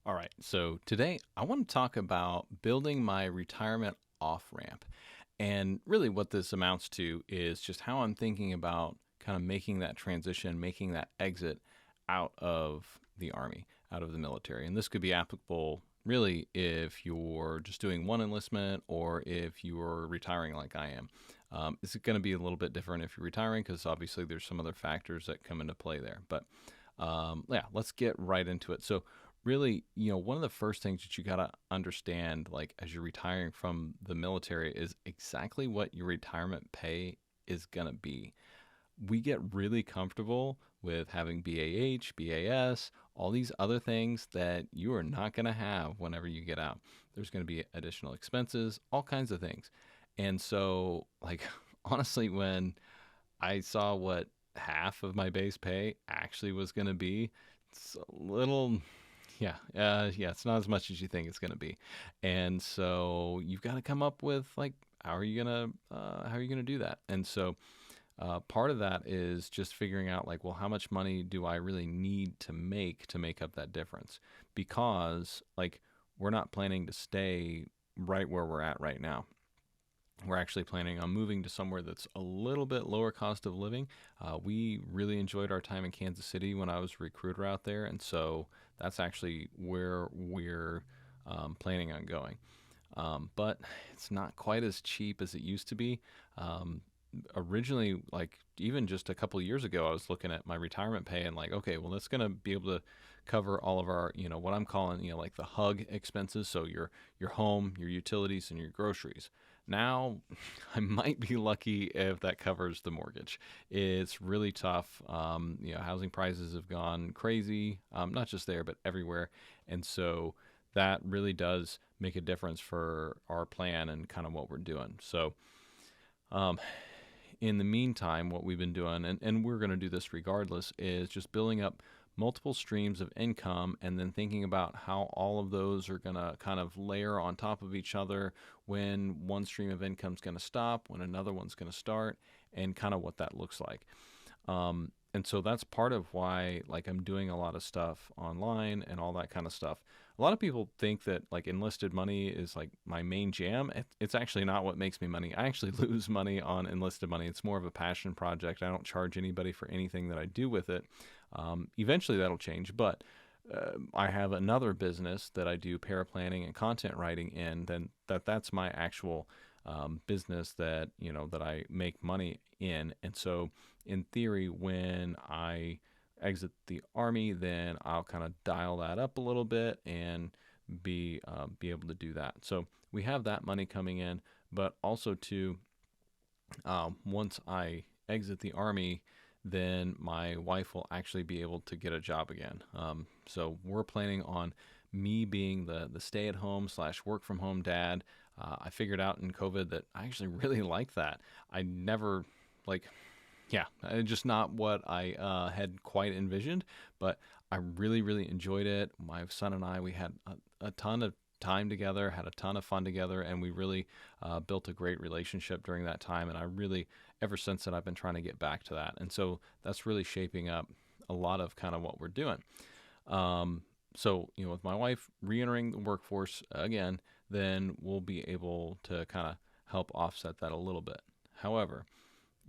All right, so today I want to talk about building my retirement off ramp. And really, what this amounts to is just how I'm thinking about kind of making that transition, making that exit out of the Army, out of the military. And this could be applicable really if you're just doing one enlistment or if you're retiring like I am. It's going to be a little bit different if you're retiring because obviously there's some other factors that come into play there. But yeah, let's get right into it. So, really, one of the first things that you got to understand, like as you're retiring from the military, is exactly what your retirement pay is going to be. We get really comfortable with having BAH, BAS, all these other things that you are not going to have whenever you get out. There's going to be additional expenses, all kinds of things. And so, like, honestly, when I saw what half of my base pay actually was going to be, it's a little, yeah, it's not as much as you think it's going to be. And so you've got to come up with like, how are you gonna do that? And so part of that is just figuring out like, well, how much money do I really need to make up that difference? Because like we're not planning to stay right where we're at right now. We're actually planning on moving to somewhere that's a little bit lower cost of living. We really enjoyed our time in Kansas City when I was a recruiter out there, and so that's actually where we're planning on going. But it's not quite as cheap as it used to be. Um, Originally, like even just a couple of years ago, I was looking at my retirement pay and like, okay, well, that's going to be able to cover all of our, what I'm calling, like the hug expenses. So your home, your utilities, and your groceries. Now, I might be lucky if that covers the mortgage. It's really tough. Housing prices have gone crazy, not just there, but everywhere. And so that really does make a difference for our plan and kind of what we're doing. So, um, in the meantime, what we've been doing, and we're going to do this regardless, is just building up multiple streams of income and then thinking about how all of those are going to kind of layer on top of each other when one stream of income is going to stop, when another one's going to start, and kind of what that looks like. And so that's part of why like I'm doing a lot of stuff online and all that kind of stuff. A lot of people think that like enlisted money is like my main jam. It's actually not what makes me money. I actually lose money on enlisted money. It's more of a passion project. I don't charge anybody for anything that I do with it. Eventually that'll change, but I have another business that I do paraplanning and content writing in. Then that's my actual business that that I make money in. And so in theory, when I exit the army, then I'll kind of dial that up a little bit and be able to do that. So we have that money coming in, but also too, once I exit the army, then my wife will actually be able to get a job again. So we're planning on me being the stay at home slash work from home dad. I figured out in COVID that I actually really like that. I never like yeah, just not what I had quite envisioned, but I really, really enjoyed it. My son and I, we had a ton of time together, had a ton of fun together, and we really built a great relationship during that time. And I really, ever since then, I've been trying to get back to that. And so that's really shaping up a lot of kind of what we're doing. Um, so, with my wife reentering the workforce again, then we'll be able to kind of help offset that a little bit. However,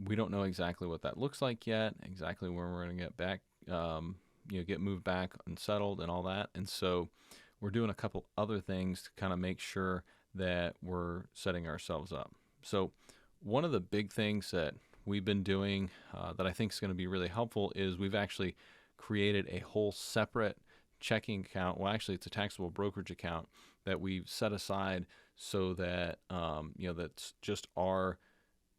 we don't know exactly what that looks like yet, exactly when we're going to get back, get moved back and settled and all that. And so we're doing a couple other things to kind of make sure that we're setting ourselves up. So one of the big things that we've been doing that I think is going to be really helpful is we've actually created a whole separate checking account. Well, actually, it's a taxable brokerage account that we've set aside so that that's just our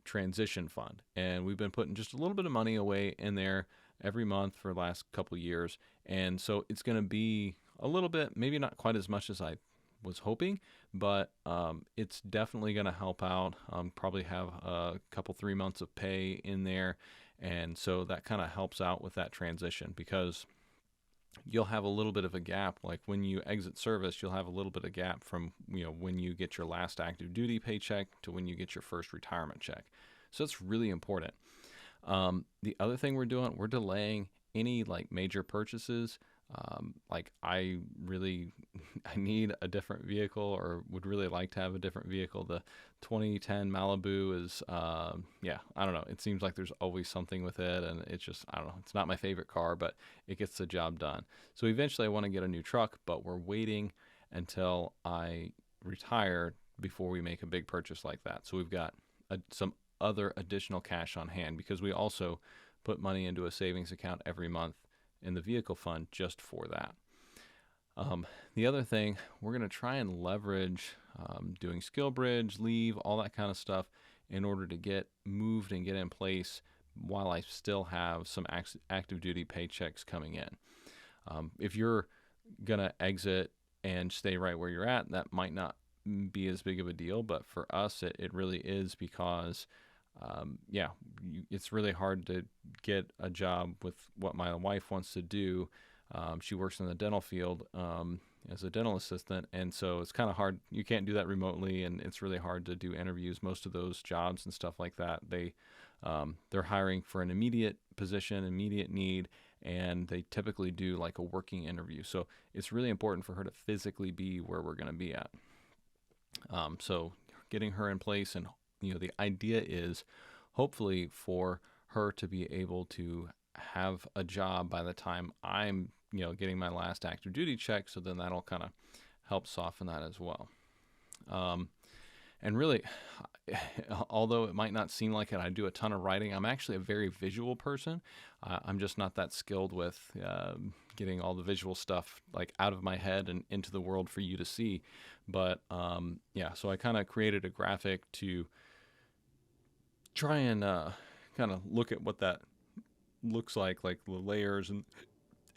transition fund, and we've been putting just a little bit of money away in there every month for the last couple of years. And so it's going to be a little bit, maybe not quite as much as I was hoping, but it's definitely going to help out. Probably have a couple 3 months of pay in there, and so that kind of helps out with that transition because you'll have a little bit of a gap. Like when you exit service, you'll have a little bit of gap from when you get your last active duty paycheck to when you get your first retirement check. So it's really important. The other thing we're delaying any like major purchases. Like I really I need a different vehicle, or would really like to have a different vehicle. The 2010 Malibu is, yeah, I don't know. It seems like there's always something with it, and it's just, I don't know. It's not my favorite car, but it gets the job done. So eventually I want to get a new truck, but we're waiting until I retire before we make a big purchase like that. So we've got some other additional cash on hand, because we also put money into a savings account every month in the vehicle fund just for that. The other thing, we're going to try and leverage doing skill bridge, leave, all that kind of stuff in order to get moved and get in place while I still have some active duty paychecks coming in. If you're going to exit and stay right where you're at, that might not be as big of a deal. But for us, it really is, because yeah, it's really hard to get a job with what my wife wants to do. She works in the dental field as a dental assistant, and so it's kind of hard. You can't do that remotely, and it's really hard to do interviews. Most of those jobs and stuff like that, they're hiring for an immediate position, immediate need, and they typically do like a working interview. So it's really important for her to physically be where we're going to be at. So getting her in place, and the idea is hopefully for her to be able to have a job by the time I'm getting my last active duty check. So then that'll kind of help soften that as well. And really, although it might not seem like it, I do a ton of writing. I'm actually a very visual person. I'm just not that skilled with getting all the visual stuff like out of my head and into the world for you to see. But yeah, so I kind of created a graphic to try and kind of look at what that looks like the layers and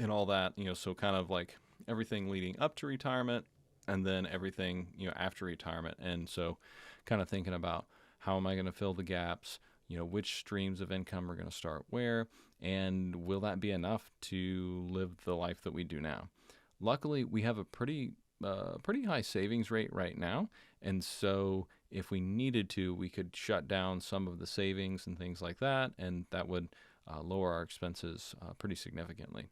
all that, so kind of like everything leading up to retirement, and then everything, after retirement. And so kind of thinking about how am I going to fill the gaps, which streams of income are going to start where, and will that be enough to live the life that we do now? Luckily, we have a pretty high savings rate right now. And so if we needed to, we could shut down some of the savings and things like that, and that would lower our expenses pretty significantly.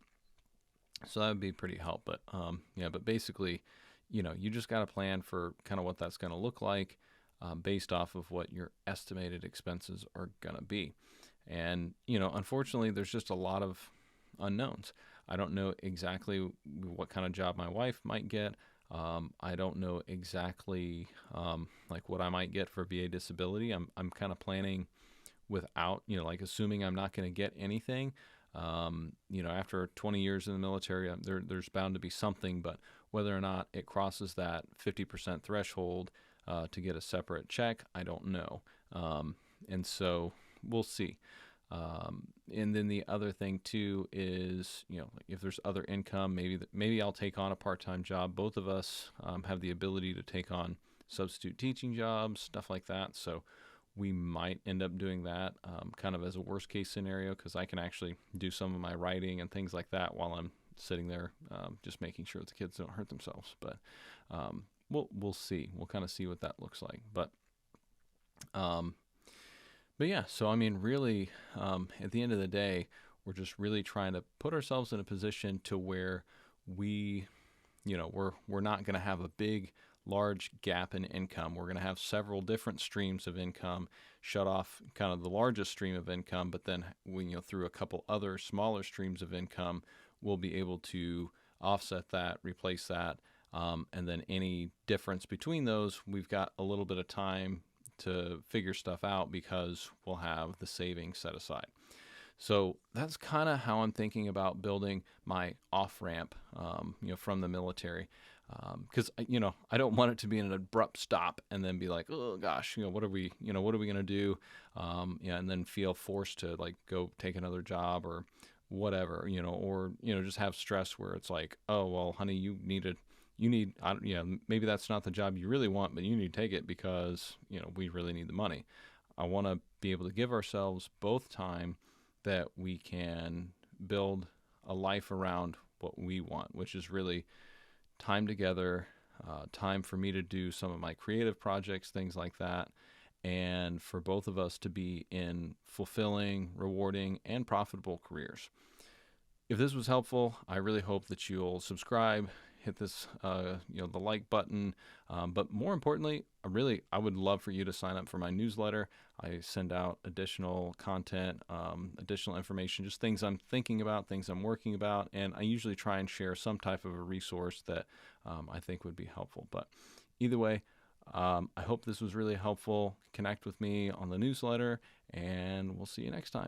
So that would be pretty help. But yeah, but basically, you just got to plan for kind of what that's going to look like based off of what your estimated expenses are going to be. And, unfortunately, there's just a lot of unknowns. I don't know exactly what kind of job my wife might get. I don't know exactly like what I might get for VA disability. I'm kind of planning without, like assuming I'm not going to get anything. After 20 years in the military, there's bound to be something, but whether or not it crosses that 50% threshold to get a separate check, I don't know. And so we'll see. And then the other thing too is, like if there's other income, maybe I'll take on a part-time job. Both of us have the ability to take on substitute teaching jobs, stuff like that. So we might end up doing that kind of as a worst case scenario, because I can actually do some of my writing and things like that while I'm sitting there just making sure that the kids don't hurt themselves. But we'll see. We'll kind of see what that looks like. But yeah, so I mean, really, at the end of the day, we're just really trying to put ourselves in a position to where we're not going to have a big, large gap in income. We're going to have several different streams of income, shut off kind of the largest stream of income, but then through a couple other smaller streams of income, we'll be able to offset that, replace that, and then any difference between those, we've got a little bit of time to figure stuff out because we'll have the savings set aside. So that's kind of how I'm thinking about building my off-ramp, from the military. Because I don't want it to be an abrupt stop and then be like, oh gosh, what are we going to do? And then feel forced to like go take another job or whatever, or just have stress where it's like, oh well, honey, maybe that's not the job you really want, but you need to take it because we really need the money. I want to be able to give ourselves both time that we can build a life around what we want, which is really time together, time for me to do some of my creative projects, things like that, and for both of us to be in fulfilling, rewarding, and profitable careers. If this was helpful, I really hope that you'll subscribe hit this, the like button. But more importantly, I would love for you to sign up for my newsletter. I send out additional content, additional information, just things I'm thinking about, things I'm working about, and I usually try and share some type of a resource that I think would be helpful. But either way, I hope this was really helpful. Connect with me on the newsletter, and we'll see you next time.